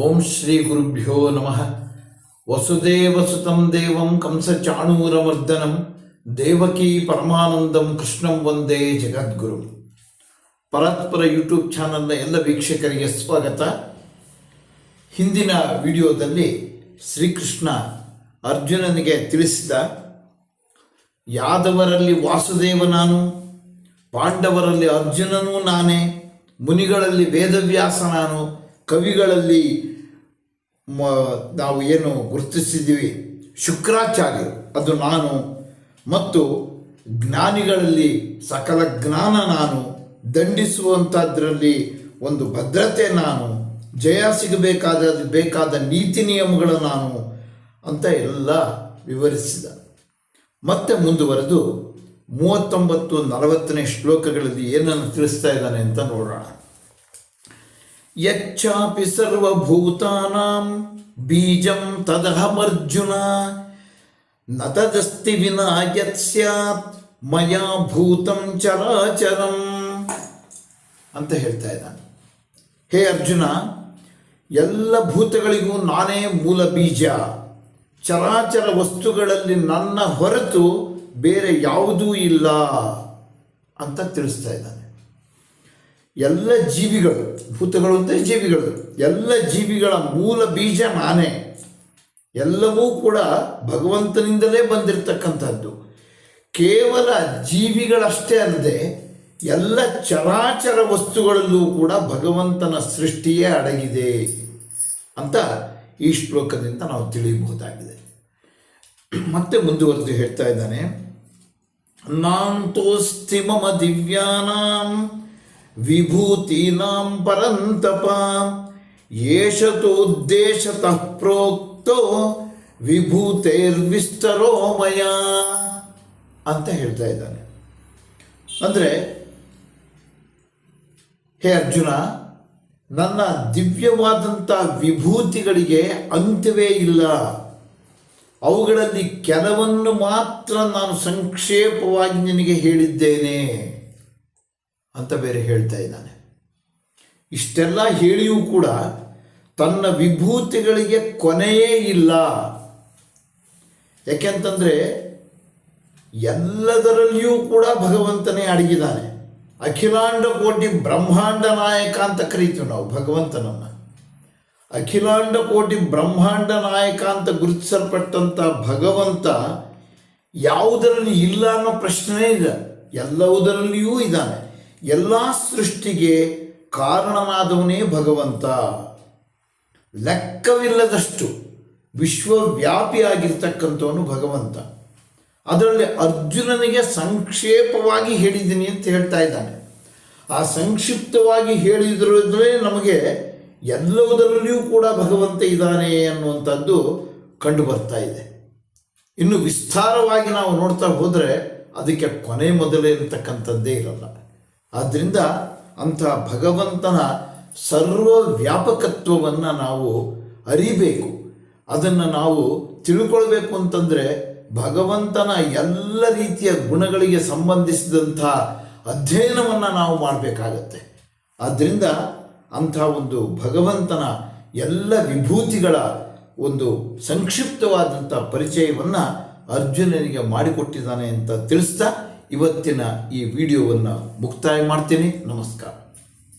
ಓಂ ಶ್ರೀ ಗುರುಭ್ಯೋ ನಮಃ. ವಸುದೇವಸುತಂ ದೇವಂ ಕಂಸಚಾಣೂರಮರ್ದನಂ ದೇವಕೀ ಪರಮಾನಂದಂ ಕೃಷ್ಣಂ ವಂದೇ ಜಗದ್ಗುರು. ಪರತ್ಪರ ಯೂಟ್ಯೂಬ್ ಚಾನಲ್ನ ಎಲ್ಲ ವೀಕ್ಷಕರಿಗೆ ಸ್ವಾಗತ. ಹಿಂದಿನ ವಿಡಿಯೋದಲ್ಲಿ ಶ್ರೀಕೃಷ್ಣ ಅರ್ಜುನನಿಗೆ ತಿಳಿಸಿದ ಯಾದವರಲ್ಲಿ ವಾಸುದೇವ ನಾನು, ಪಾಂಡವರಲ್ಲಿ ಅರ್ಜುನನೂ ನಾನೇ, ಮುನಿಗಳಲ್ಲಿ ವೇದವ್ಯಾಸ ನಾನು, ಕವಿಗಳಲ್ಲಿ ನಾವು ಏನು ಗುರುತಿಸಿದ್ದೀವಿ ಶುಕ್ರಾಚಾರ್ಯರು ಅದು ನಾನು, ಮತ್ತು ಜ್ಞಾನಿಗಳಲ್ಲಿ ಸಕಲ ಜ್ಞಾನ ನಾನು, ದಂಡಿಸುವಂಥದ್ರಲ್ಲಿ ಒಂದು ಭದ್ರತೆ ನಾನು, ಜಯ ಬೇಕಾದ ನೀತಿ ನಿಯಮಗಳು ನಾನು ಅಂತ ಎಲ್ಲ ವಿವರಿಸಿದ. ಮತ್ತೆ ಮುಂದುವರೆದು 39-40 ಶ್ಲೋಕಗಳಲ್ಲಿ ಏನನ್ನು ತಿಳಿಸ್ತಾ ಇದ್ದಾನೆ ಅಂತ ನೋಡೋಣ. ಯಚ್ಚಾಪಿ ಸರ್ವಭೂತಾನಾಂ ಬೀಜಂ ತದಹಮರ್ಜುನ ನ ತದಸ್ತಿ ವಿನಾ ಯತ್ ಸ್ಯಾತ್ ಮಯಾ ಭೂತಂ ಚರಾಚರಂ ಅಂತ ಹೇಳ್ತಾ ಇದ್ದಾನೆ. ಹೇ ಅರ್ಜುನ, ಎಲ್ಲ ಭೂತಗಳಿಗೂ ನಾನೇ ಮೂಲ ಬೀಜ. ಚರಾಚರ ವಸ್ತುಗಳಲ್ಲಿ ನನ್ನ ಹೊರತು ಬೇರೆ ಯಾವುದೂ ಇಲ್ಲ ಅಂತ ತಿಳಿಸ್ತಾ ಇದ್ದಾನೆ. ಎಲ್ಲ ಜೀವಿಗಳು, ಭೂತಗಳು ಅಂದರೆ ಜೀವಿಗಳು, ಎಲ್ಲ ಜೀವಿಗಳ ಮೂಲ ಬೀಜ ನಾನೇ. ಎಲ್ಲವೂ ಕೂಡ ಭಗವಂತನಿಂದಲೇ ಬಂದಿರತಕ್ಕಂಥದ್ದು. ಕೇವಲ ಜೀವಿಗಳಷ್ಟೇ ಅಲ್ಲದೆ ಎಲ್ಲ ಚರಾಚರ ವಸ್ತುಗಳಲ್ಲೂ ಕೂಡ ಭಗವಂತನ ಸೃಷ್ಟಿಯೇ ಅಡಗಿದೆ ಅಂತ ಈ ಶ್ಲೋಕದಿಂದ ನಾವು ತಿಳಿಯಬಹುದಾಗಿದೆ. ಮತ್ತೆ ಮುಂದುವರೆದು ಹೇಳ್ತಾ ಇದ್ದಾನೆ, ನಾಂತೋಸ್ತಿ ಮಮ ದಿವ್ಯಾನಾಂ ವಿಭೂತೀನಾಂ ಪರಂತಪ ಏಷತೋದ್ದೇಶತಃ ಪ್ರೋಕ್ತೋ ವಿಭೂತೈರ್ವಿಸ್ತರೋ ಮಯ ಅಂತ ಹೇಳ್ತಾ ಇದ್ದಾನೆ. ಅಂದರೆ, ಹೇ ಅರ್ಜುನ, ನನ್ನ ದಿವ್ಯವಾದಂಥ ವಿಭೂತಿಗಳಿಗೆ ಅಂತ್ಯವೇ ಇಲ್ಲ. ಅವುಗಳಲ್ಲಿ ಕೆಲವನ್ನು ಮಾತ್ರ ನಾನು ಸಂಕ್ಷೇಪವಾಗಿ ನಿನಗೆ ಹೇಳಿದ್ದೇನೆ ಅಂತ ಬೇರೆ ಹೇಳ್ತಾ ಇದ್ದಾನೆ. ಇಷ್ಟೆಲ್ಲ ಹೇಳಿಯೂ ಕೂಡ ತನ್ನ ವಿಭೂತಿಗಳಿಗೆ ಕೊನೆಯೇ ಇಲ್ಲ. ಯಾಕೆಂತಂದರೆ ಎಲ್ಲದರಲ್ಲಿಯೂ ಕೂಡ ಭಗವಂತನೇ ಅಡಗಿದ್ದಾನೆ. ಅಖಿಲಾಂಡ ಕೋಟಿ ಬ್ರಹ್ಮಾಂಡ ನಾಯಕ ಅಂತ ಕರೀತೀವಿ ನಾವು ಭಗವಂತನನ್ನು. ಅಖಿಲಾಂಡ ಕೋಟಿ ಬ್ರಹ್ಮಾಂಡ ನಾಯಕ ಅಂತ ಗುರುತಿಸಲ್ಪಟ್ಟಂಥ ಭಗವಂತ ಯಾವುದರಲ್ಲಿ ಇಲ್ಲ ಅನ್ನೋ ಪ್ರಶ್ನೆ ಇದೆ. ಎಲ್ಲವುದರಲ್ಲಿಯೂ ಇದ್ದಾನೆ. ಎಲ್ಲ ಸೃಷ್ಟಿಗೆ ಕಾರಣನಾದವನೇ ಭಗವಂತ. ಲೆಕ್ಕವಿಲ್ಲದಷ್ಟು ವಿಶ್ವವ್ಯಾಪಿಯಾಗಿರ್ತಕ್ಕಂಥವನು ಭಗವಂತ. ಅದರಲ್ಲಿ ಅರ್ಜುನನಿಗೆ ಸಂಕ್ಷೇಪವಾಗಿ ಹೇಳಿದ್ದೀನಿ ಅಂತ ಹೇಳ್ತಾ ಇದ್ದಾನೆ. ಆ ಸಂಕ್ಷಿಪ್ತವಾಗಿ ಹೇಳಿದ್ರೇ ನಮಗೆ ಎಲ್ಲವುದರಲ್ಲಿಯೂ ಕೂಡ ಭಗವಂತ ಇದ್ದಾನೆ ಅನ್ನುವಂಥದ್ದು ಕಂಡು ಬರ್ತಾ ಇದೆ. ಇನ್ನು ವಿಸ್ತಾರವಾಗಿ ನಾವು ನೋಡ್ತಾ ಹೋದರೆ ಅದಕ್ಕೆ ಕೊನೆ ಮೊದಲೇ ಇರತಕ್ಕಂಥದ್ದೇ ಇರಲ್ಲ. ಆದ್ದರಿಂದ ಅಂಥ ಭಗವಂತನ ಸರ್ವ ವ್ಯಾಪಕತ್ವವನ್ನು ನಾವು ಅರಿಬೇಕು. ಅದನ್ನು ನಾವು ತಿಳ್ಕೊಳ್ಬೇಕು ಅಂತಂದರೆ ಭಗವಂತನ ಎಲ್ಲ ರೀತಿಯ ಗುಣಗಳಿಗೆ ಸಂಬಂಧಿಸಿದಂಥ ಅಧ್ಯಯನವನ್ನು ನಾವು ಮಾಡಬೇಕಾಗತ್ತೆ. ಆದ್ದರಿಂದ ಅಂಥ ಒಂದು ಭಗವಂತನ ಎಲ್ಲ ವಿಭೂತಿಗಳ ಒಂದು ಸಂಕ್ಷಿಪ್ತವಾದಂಥ ಪರಿಚಯವನ್ನು ಅರ್ಜುನನಿಗೆ ಮಾಡಿಕೊಟ್ಟಿದ್ದಾನೆ ಅಂತ ತಿಳಿಸ್ತಾ ಇವತ್ತಿನ ಈ ವಿಡಿಯೋವನ್ನು ಮುಕ್ತಾಯ ಮಾಡ್ತೀನಿ. ನಮಸ್ಕಾರ.